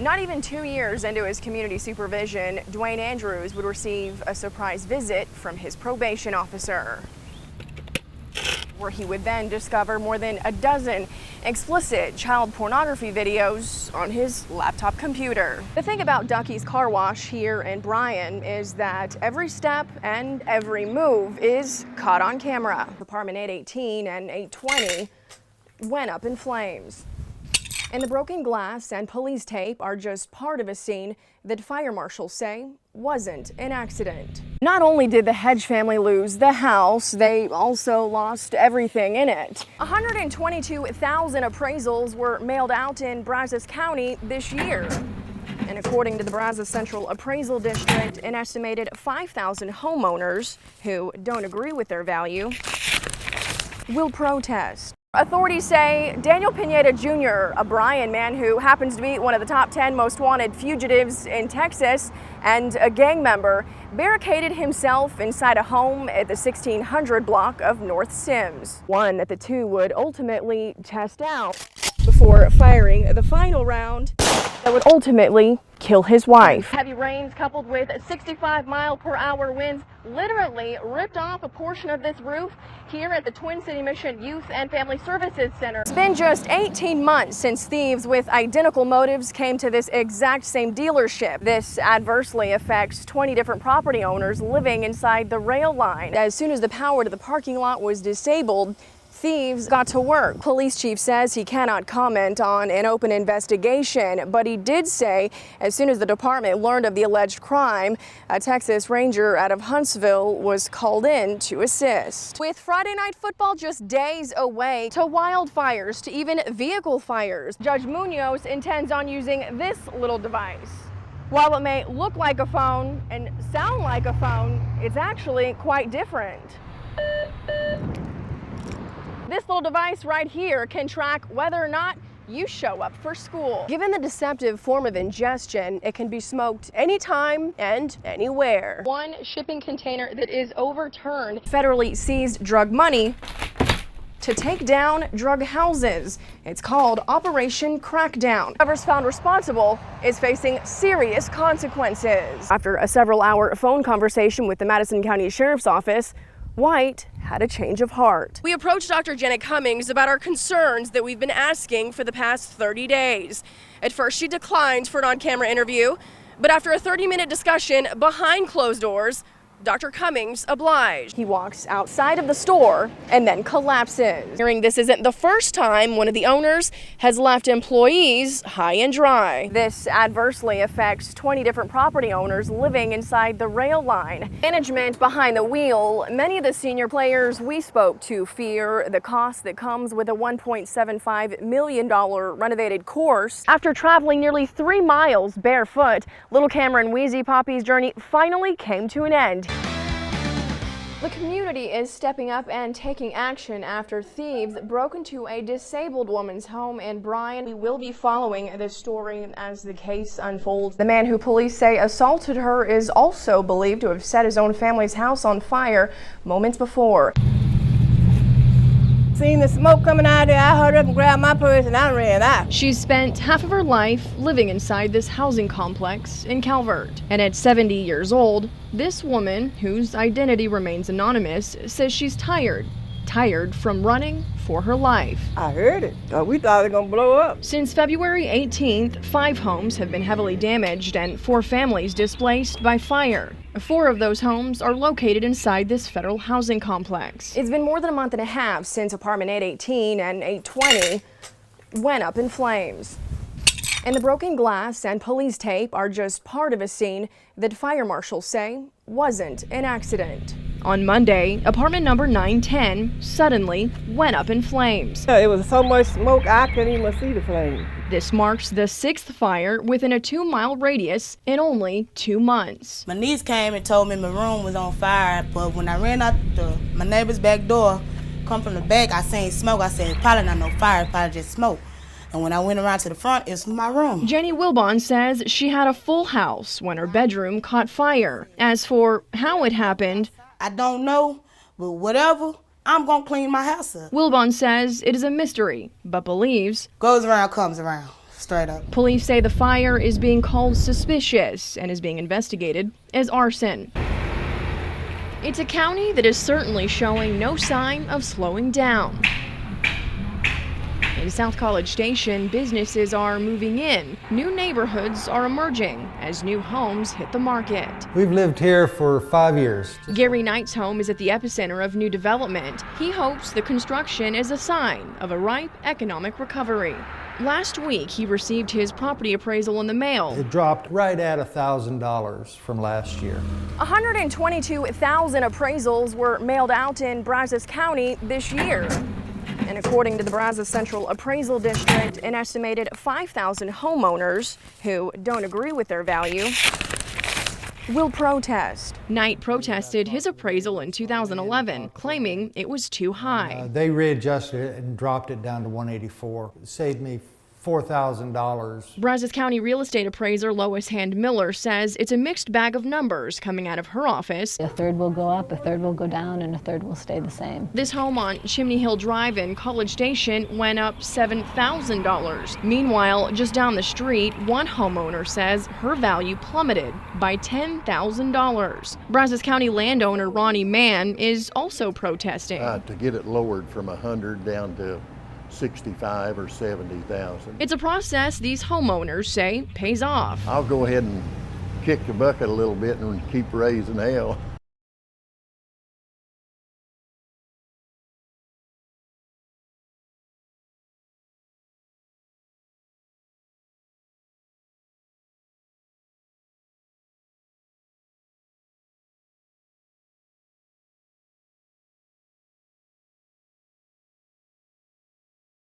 Not even 2 years into his community supervision, Dwayne Andrews would receive a surprise visit from his probation officer, where he would then discover more than a dozen explicit child pornography videos on his laptop computer. The thing about Ducky's Car Wash here in Bryan is that every step and every move is caught on camera. Apartment 818 and 820 went up in flames. And the broken glass and police tape are just part of a scene that fire marshals say wasn't an accident. Not only did the Hedge family lose the house, they also lost everything in it. 122,000 appraisals were mailed out in Brazos County this year. And according to the Brazos Central Appraisal District, an estimated 5,000 homeowners who don't agree with their value will protest. Authorities say Daniel Pineda Jr., a Bryan man who happens to be one of the top 10 most wanted fugitives in Texas and a gang member, barricaded himself inside a home at the 1600 block of North Sims, one that the two would ultimately test out before firing the final round that would ultimately kill his wife. Heavy rains coupled with 65-mile-per-hour winds literally ripped off a portion of this roof here at the Twin City Mission Youth and Family Services Center. It's been just 18 months since thieves with identical motives came to this exact same dealership. This adversely affects 20 different property owners living inside the rail line. As soon as the power to the parking lot was disabled, thieves got to work. Police chief says he cannot comment on an open investigation, but he did say as soon as the department learned of the alleged crime, a Texas Ranger out of Huntsville was called in to assist. With Friday night football just days away, to wildfires, to even vehicle fires, Judge Munoz intends on using this little device. While it may look like a phone and sound like a phone, it's actually quite different. This little device right here can track whether or not you show up for school. Given the deceptive form of ingestion, it can be smoked anytime and anywhere. One shipping container that is overturned federally seized drug money to take down drug houses. It's called Operation Crackdown. Whoever's found responsible is facing serious consequences. After a several-hour phone conversation with the Madison County Sheriff's Office, White had a change of heart. We approached Dr. Janet Cummings about our concerns that we've been asking for the past 30 days. At first, she declined for an on-camera interview, but after a 30-minute discussion behind closed doors, Dr. Cummings obliged. He walks outside of the store and then collapses. Hearing this isn't the first time one of the owners has left employees high and dry. This adversely affects 20 different property owners living inside the rail line. Management behind the wheel, many of the senior players we spoke to fear the cost that comes with a $1.75 million renovated course. After traveling nearly 3 miles barefoot, little Cameron Wheezy Poppy's journey finally came to an end. The community is stepping up and taking action after thieves broke into a disabled woman's home in Bryan. We will be following this story as the case unfolds. The man who police say assaulted her is also believed to have set his own family's house on fire moments before. Seen the smoke coming out of there, I hurried up and grabbed my purse and I ran out. She's spent half of her life living inside this housing complex in Calvert. And at 70 years old, this woman, whose identity remains anonymous, says she's tired from running for her life. I heard it. We thought it was going to blow up. Since February 18th, 5 homes have been heavily damaged and 4 families displaced by fire. 4 of those homes are located inside this federal housing complex. It's been more than a month and a half since apartment 818 and 820 went up in flames. And the broken glass and police tape are just part of a scene that fire marshals say wasn't an accident. On Monday, apartment number 910 suddenly went up in flames. It was so much smoke I couldn't even see the flame. This marks the 6th fire within a 2-mile radius in only 2 months. My niece came and told me my room was on fire, but when I ran out my neighbor's back door, come from the back, I seen smoke. I said, probably not no fire, probably just smoke. And when I went around to the front, it's my room. Jenny Wilbon says she had a full house when her bedroom caught fire. As for how it happened, I don't know, but whatever, I'm gonna clean my house up. Wilbon says it is a mystery, but believes goes around, comes around. straight up. Police say the fire is being called suspicious and is being investigated as arson. It's a county that is certainly showing no sign of slowing down. In South College Station, businesses are moving in. New neighborhoods are emerging as new homes hit the market. We've lived here for 5 years. Gary Knight's home is at the epicenter of new development. He hopes the construction is a sign of a ripe economic recovery. Last week, he received his property appraisal in the mail. It dropped right at $1,000 from last year. 122,000 appraisals were mailed out in Brazos County this year. And according to the Brazos Central Appraisal District, an estimated 5,000 homeowners who don't agree with their value will protest. Knight protested his appraisal in 2011, claiming it was too high. They readjusted it and dropped it down to $184. It saved me $4,000. Brazos County real estate appraiser Lois Hand Miller says it's a mixed bag of numbers coming out of her office. A third will go up, a third will go down, and a third will stay the same. This home on Chimney Hill Drive in College Station went up $7,000. Meanwhile, just down the street, one homeowner says her value plummeted by $10,000. Brazos County landowner Ronnie Mann is also protesting. To get it lowered from 100 down to 65 or 70,000. It's a process these homeowners say pays off. I'll go ahead and kick the bucket a little bit and keep raising hell.